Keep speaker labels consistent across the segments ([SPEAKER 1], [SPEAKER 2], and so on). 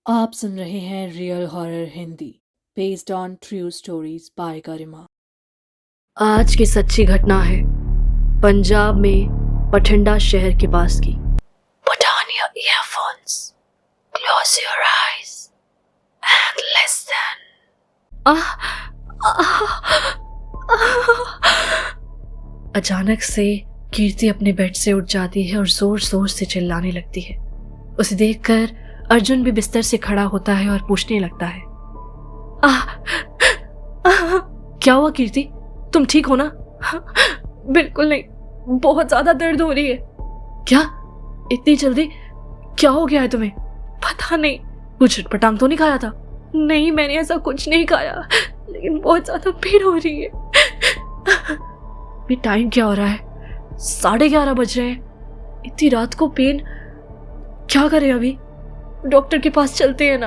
[SPEAKER 1] आप सुन रहे हैं real horror Hindi based on true stories by Garima.
[SPEAKER 2] आज की सच्ची घटना है पंजाब में बठिंडा शहर के पास की। Put on your earphones, close your eyes and listen. अचानक से कीर्ति अपने बेड से उठ जाती है और जोर जोर से चिल्लाने लगती है। उसे देखकर अर्जुन भी बिस्तर से खड़ा होता है और पूछने लगता है, क्या हुआ कीर्ति, तुम ठीक हो ना? बिल्कुल नहीं, बहुत ज्यादा दर्द हो रही है। क्या इतनी जल्दी? क्या हो गया है तुम्हें? पता नहीं, कुछ पटांग तो नहीं खाया था? नहीं, मैंने ऐसा कुछ नहीं खाया, लेकिन बहुत ज्यादा पीड़ हो रही है। ये टाइम क्या हो रहा है? 11:30 बज रहे हैं। इतनी रात को पेन, क्या करें अभी? डॉक्टर के पास चलते हैं ना।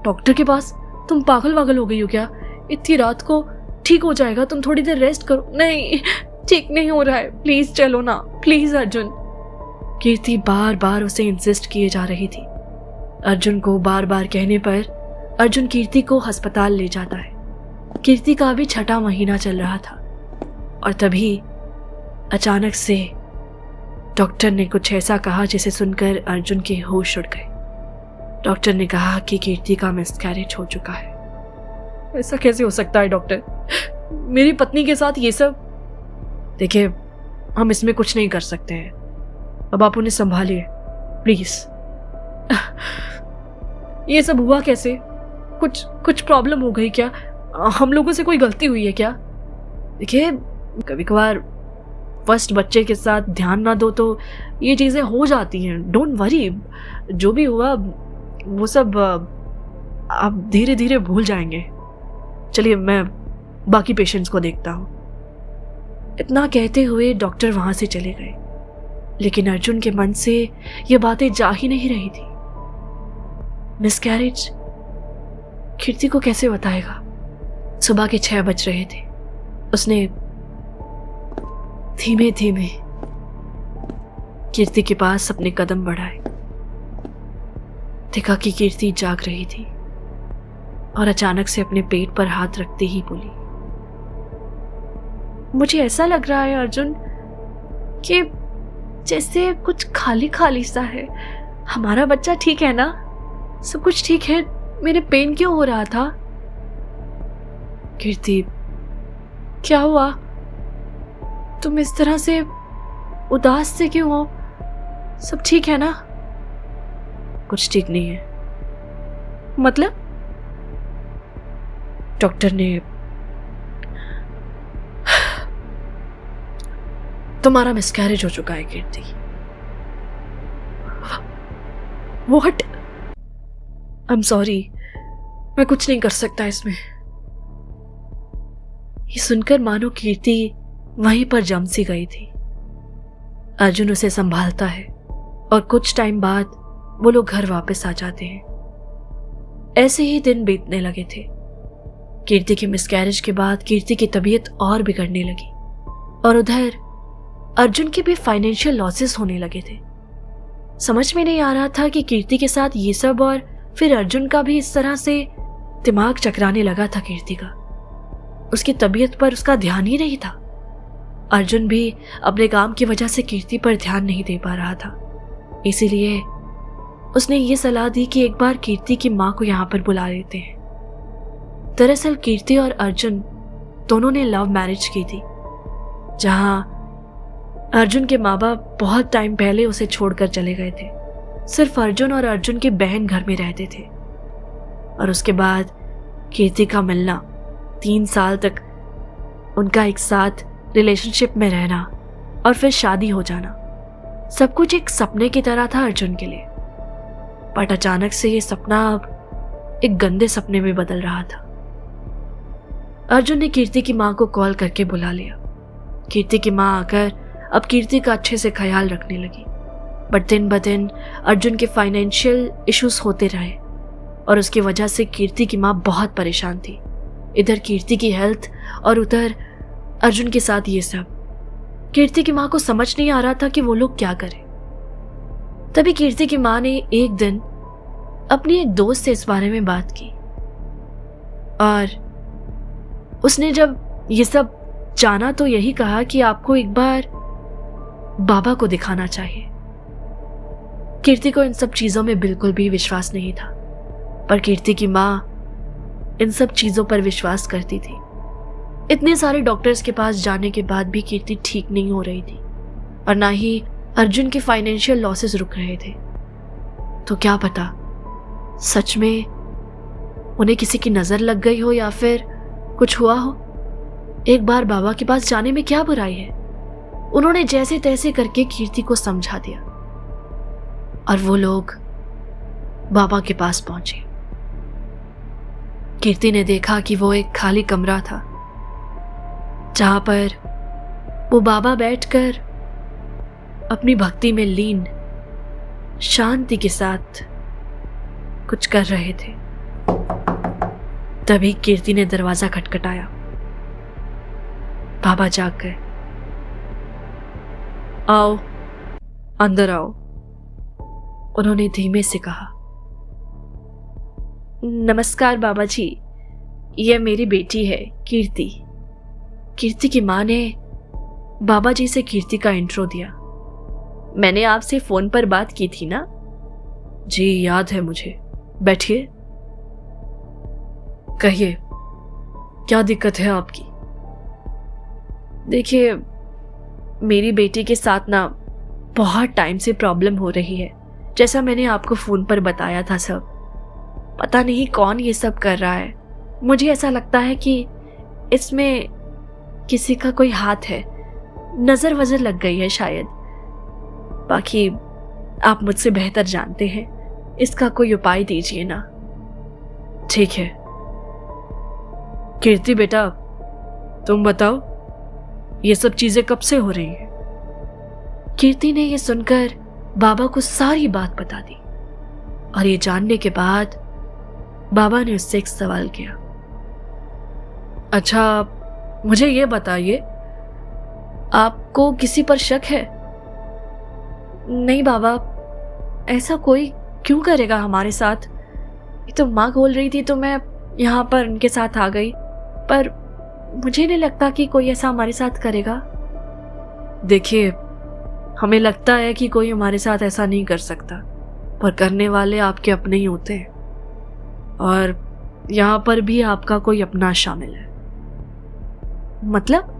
[SPEAKER 2] डॉक्टर के पास? तुम पागल वागल हो गई हो क्या? इतनी रात को? ठीक हो जाएगा, तुम थोड़ी देर रेस्ट करो। नहीं, ठीक नहीं हो रहा है, प्लीज चलो ना, प्लीज अर्जुन। कीर्ति बार बार उसे इंसिस्ट किए जा रही थी। अर्जुन को बार बार कहने पर अर्जुन कीर्ति को अस्पताल ले जाता है। कीर्ति का अभी 6वां महीना चल रहा था और तभी अचानक से डॉक्टर ने कुछ ऐसा कहा जिसे सुनकर अर्जुन के होश उड़ गए। डॉक्टर ने कहा कि कीर्ति का मिसकैरेज हो चुका है। ऐसा कैसे हो सकता है डॉक्टर? मेरी पत्नी के साथ ये सब? देखिए, हम इसमें कुछ नहीं कर सकते हैं, अब आप उन्हें संभालिए प्लीज। ये सब हुआ कैसे? कुछ प्रॉब्लम हो गई क्या? हम लोगों से कोई गलती हुई है क्या? देखिए, कभी कभार फर्स्ट बच्चे के साथ ध्यान ना दो तो ये चीजें हो जाती हैं। डोंट वरी, जो भी हुआ वो सब आप धीरे धीरे भूल जाएंगे। चलिए, मैं बाकी पेशेंट्स को देखता हूँ। इतना कहते हुए डॉक्टर वहां से चले गए, लेकिन अर्जुन के मन से ये बातें जा ही नहीं रही थी। मिसकैरेज कीर्ति को कैसे बताएगा? सुबह के 6 बज रहे थे। उसने धीमे धीमे कीर्ति के पास अपने कदम बढ़ाए। देखा कि कीर्ति जाग रही थी और अचानक से अपने पेट पर हाथ रखते ही बोली, मुझे ऐसा लग रहा है अर्जुन कि जैसे कुछ खाली खाली सा है। हमारा बच्चा ठीक है ना? सब कुछ ठीक है? मेरे पेन क्यों हो रहा था? कीर्ति, क्या हुआ? तुम इस तरह से उदास से क्यों हो? सब ठीक है ना? कुछ ठीक नहीं है। मतलब? डॉक्टर ने तुम्हारा मिसकैरेज हो चुका है कीर्ति। व्हाट? आई एम सॉरी, मैं कुछ नहीं कर सकता इसमें। ये सुनकर मानो कीर्ति वहीं पर जम सी गई थी। अर्जुन उसे संभालता है और कुछ टाइम बाद वो लोग घर वापस आ जाते हैं। ऐसे ही दिन बीतने लगे थे। कीर्ति के मिसकैरेज के बाद कीर्ति की तबीयत और बिगड़ने लगी और उधर अर्जुन के भी फाइनेंशियल लॉसेस होने लगे थे। समझ में नहीं आ रहा था कि कीर्ति के साथ ये सब और फिर अर्जुन का भी इस तरह से दिमाग चकराने लगा था कीर्ति का। उसकी तबीयत पर उसका ध्यान ही नहीं था। अर्जुन भी अपने काम की वजह से कीर्ति पर ध्यान नहीं दे पा रहा था। इसीलिए उसने ये सलाह दी कि एक बार कीर्ति की माँ को यहाँ पर बुला लेते हैं। दरअसल कीर्ति और अर्जुन दोनों ने लव मैरिज की थी, जहां अर्जुन के माँ बाप बहुत टाइम पहले उसे छोड़कर चले गए थे। सिर्फ अर्जुन और अर्जुन की बहन घर में रहते थे और उसके बाद कीर्ति का मिलना, 3 साल तक उनका एक साथ रिलेशनशिप में रहना और फिर शादी हो जाना, सब कुछ एक सपने की तरह था अर्जुन के लिए। बट अचानक से ये सपना अब एक गंदे सपने में बदल रहा था। अर्जुन ने कीर्ति की माँ को कॉल करके बुला लिया। कीर्ति की माँ आकर अब कीर्ति का अच्छे से ख्याल रखने लगी। बट दिन ब दिन अर्जुन के फाइनेंशियल इश्यूज होते रहे और उसकी वजह से कीर्ति की माँ बहुत परेशान थी। इधर कीर्ति की हेल्थ और उधर अर्जुन के साथ ये सब। कीर्ति की माँ को समझ नहीं आ रहा था कि वो लोग क्या करें। तभी कीर्ति की माँ ने एक दिन अपनी एक दोस्त से इस बारे में बात की और उसने जब ये सब जाना तो यही कहा कि आपको एक बार बाबा को दिखाना चाहिए। कीर्ति को इन सब चीजों में बिल्कुल भी विश्वास नहीं था, पर कीर्ति की माँ इन सब चीजों पर विश्वास करती थी। इतने सारे डॉक्टर्स के पास जाने के बाद भी कीर्ति ठीक नहीं हो रही थी और ना ही अर्जुन के फाइनेंशियल लॉसेस रुक रहे थे। तो क्या पता सच में उन्हें किसी की नजर लग गई हो या फिर कुछ हुआ हो। एक बार बाबा के पास जाने में क्या बुराई है। उन्होंने जैसे तैसे करके कीर्ति को समझा दिया और वो लोग बाबा के पास पहुंचे। कीर्ति ने देखा कि वो एक खाली कमरा था जहां पर वो बाबा बैठकर अपनी भक्ति में लीन शांति के साथ कुछ कर रहे थे। तभी कीर्ति ने दरवाजा खटखटाया। बाबा जाग गए। आओ, अंदर आओ, उन्होंने धीमे से कहा। नमस्कार बाबा जी, यह मेरी बेटी है कीर्ति। कीर्ति की मां ने बाबा जी से कीर्ति का इंट्रो दिया। मैंने आपसे फोन पर बात की थी ना? जी याद है मुझे, बैठिए। कहिए, क्या दिक्कत है आपकी? देखिए, मेरी बेटी के साथ ना बहुत टाइम से प्रॉब्लम हो रही है, जैसा मैंने आपको फोन पर बताया था। सब पता नहीं कौन ये सब कर रहा है। मुझे ऐसा लगता है कि इसमें किसी का कोई हाथ है, नजर वजर लग गई है शायद। बाकी आप मुझसे बेहतर जानते हैं, इसका कोई उपाय दीजिए ना। ठीक है कीर्ति बेटा, तुम बताओ ये सब चीजें कब से हो रही हैं? कीर्ति ने ये सुनकर बाबा को सारी बात बता दी और ये जानने के बाद बाबा ने उससे एक सवाल किया। अच्छा, मुझे ये बताइए, आपको किसी पर शक है? नहीं बाबा, ऐसा कोई क्यों करेगा हमारे साथ? ये तो माँ बोल रही थी तो मैं यहाँ पर उनके साथ आ गई, पर मुझे नहीं लगता कि कोई ऐसा हमारे साथ करेगा। देखिए, हमें लगता है कि कोई हमारे साथ ऐसा नहीं कर सकता, पर करने वाले आपके अपने ही होते हैं और यहाँ पर भी आपका कोई अपना शामिल है। मतलब?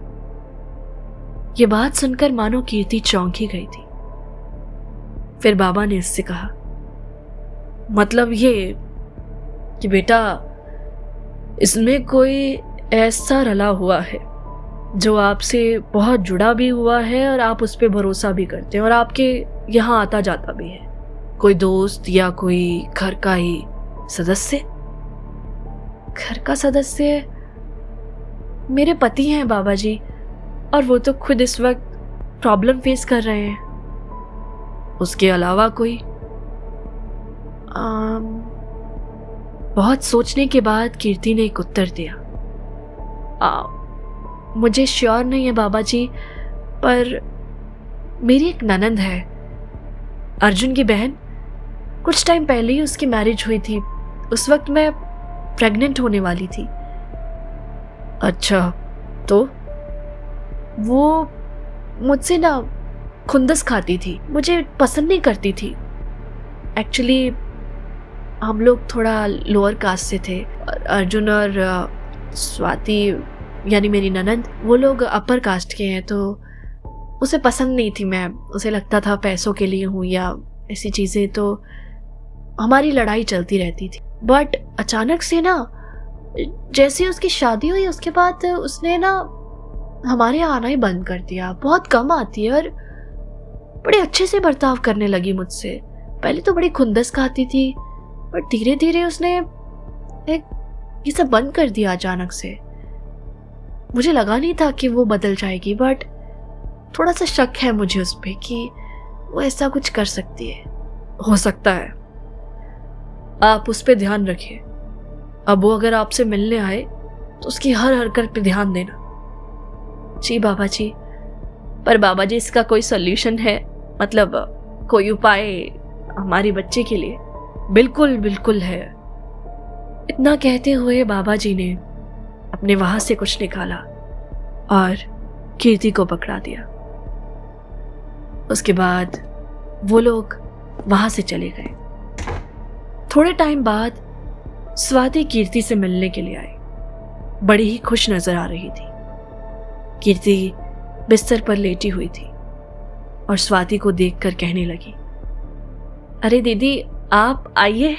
[SPEAKER 2] ये बात सुनकर मानो कीर्ति चौंक ही गई थी। फिर बाबा ने उससे कहा, मतलब ये कि बेटा, इसमें कोई ऐसा रला हुआ है जो आपसे बहुत जुड़ा भी हुआ है और आप उस पर भरोसा भी करते हैं और आपके यहाँ आता जाता भी है। कोई दोस्त या कोई घर का ही सदस्य? घर का सदस्य मेरे पति हैं बाबा जी, और वो तो खुद इस वक्त प्रॉब्लम फेस कर रहे हैं। उसके अलावा कोई? बहुत सोचने के बाद कीर्ति ने एक उत्तर दिया। मुझे श्योर नहीं है बाबा जी, पर मेरी एक ननंद है, अर्जुन की बहन। कुछ टाइम पहले ही उसकी मैरिज हुई थी। उस वक्त मैं प्रेग्नेंट होने वाली थी। अच्छा, तो? वो मुझसे ना खुंदस खाती थी, मुझे पसंद नहीं करती थी। एक्चुअली हम लोग थोड़ा लोअर कास्ट से थे और अर्जुन और स्वाति यानी मेरी ननंद, वो लोग अपर कास्ट के हैं, तो उसे पसंद नहीं थी मैं। उसे लगता था पैसों के लिए हूँ या ऐसी चीज़ें, तो हमारी लड़ाई चलती रहती थी। बट अचानक से ना, जैसे उसकी शादी हुई उसके बाद उसने ना हमारे यहाँ आना ही बंद कर दिया। बहुत कम आती है और बड़े अच्छे से बर्ताव करने लगी मुझसे। पहले तो बड़ी खुंदस खाती थी, बट धीरे धीरे उसने ये सब बंद कर दिया अचानक से। मुझे लगा नहीं था कि वो बदल जाएगी, बट थोड़ा सा शक है मुझे उस पर कि वो ऐसा कुछ कर सकती है। हो सकता है, आप उस पर ध्यान रखिए। अब वो अगर आपसे मिलने आए तो उसकी हर हरकत पे ध्यान देना। जी बाबा जी, पर बाबा जी इसका कोई सॉल्यूशन है? मतलब कोई उपाय हमारी बच्चे के लिए? बिल्कुल बिल्कुल है। इतना कहते हुए बाबा जी ने अपने वहां से कुछ निकाला और कीर्ति को पकड़ा दिया। उसके बाद वो लोग वहां से चले गए। थोड़े टाइम बाद स्वाति कीर्ति से मिलने के लिए आई। बड़ी ही खुश नजर आ रही थी। कीर्ति बिस्तर पर लेटी हुई थी और स्वाति को देखकर कहने लगी, अरे दीदी आप आइए।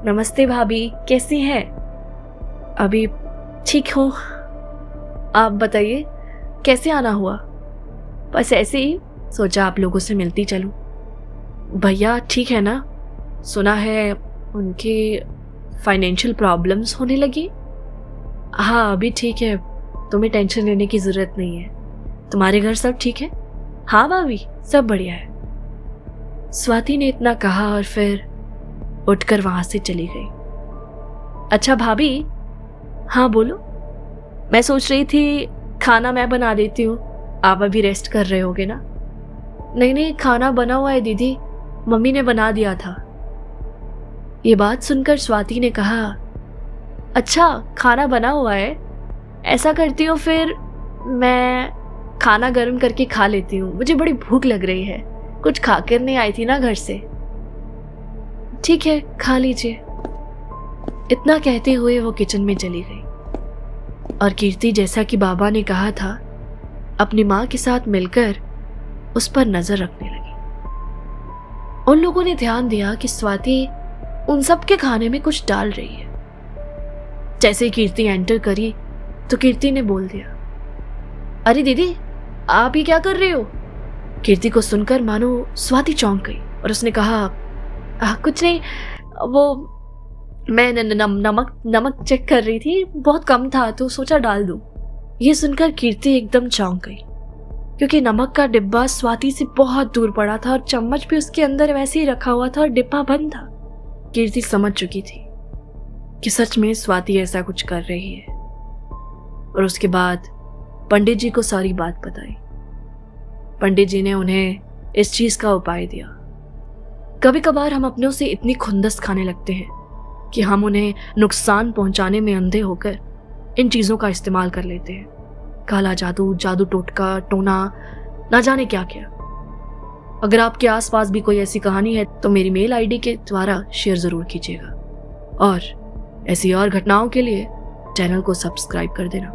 [SPEAKER 2] नमस्ते भाभी, कैसी हैं? अभी ठीक हूँ, आप बताइए कैसे आना हुआ? बस ऐसे ही सोचा आप लोगों से मिलती चलूं। भैया ठीक है ना? सुना है उनके फाइनेंशियल प्रॉब्लम्स होने लगी। हाँ अभी ठीक है, तुम्हें टेंशन लेने की ज़रूरत नहीं है। तुम्हारे घर सब ठीक है? हाँ भाभी सब बढ़िया है। स्वाति ने इतना कहा और फिर उठकर वहां से चली गई। अच्छा भाभी, हाँ बोलो। मैं सोच रही थी खाना मैं बना देती हूँ, आप अभी रेस्ट कर रहे होगे ना? नहीं नहीं खाना बना हुआ है दीदी, मम्मी ने बना दिया था। ये बात सुनकर स्वाति ने कहा, अच्छा खाना बना हुआ है, ऐसा करती हूँ फिर मैं खाना गर्म करके खा लेती हूँ, मुझे बड़ी भूख लग रही है, कुछ खाकर नहीं आई थी ना घर से। ठीक है खा लीजिए। इतना कहते हुए वो किचन में चली गई और कीर्ति जैसा कि बाबा ने कहा था अपनी माँ के साथ मिलकर उस पर नजर रखने लगी। उन लोगों ने ध्यान दिया कि स्वाति उन सब के खाने में कुछ डाल रही है। जैसे कीर्ति एंटर करी तो कीर्ति ने बोल दिया, अरे दीदी आप ये क्या कर रहे हो? कीर्ति को सुनकर मानो स्वाति चौंक गई और उसने कहा, कुछ नहीं, वो मैं नमक चेक कर रही थी, बहुत कम था तो सोचा डाल दूं। ये सुनकर कीर्ति एकदम चौंक गई क्योंकि नमक का डिब्बा स्वाति से बहुत दूर पड़ा था और चम्मच भी उसके अंदर वैसे ही रखा हुआ था और डिब्बा बंद था। कीर्ति समझ चुकी थी कि सच में स्वाति ऐसा कुछ कर रही है और उसके बाद पंडित जी को सारी बात बताई। पंडित जी ने उन्हें इस चीज का उपाय दिया। कभी कभार हम अपनों से इतनी खुंदस खाने लगते हैं कि हम उन्हें नुकसान पहुंचाने में अंधे होकर इन चीजों का इस्तेमाल कर लेते हैं। काला जादू, जादू टोटका, टोना, ना जाने क्या क्या। अगर आपके आसपास भी कोई ऐसी कहानी है तो मेरी मेल आईडी के द्वारा शेयर जरूर कीजिएगा और ऐसी और घटनाओं के लिए चैनल को सब्सक्राइब कर देना।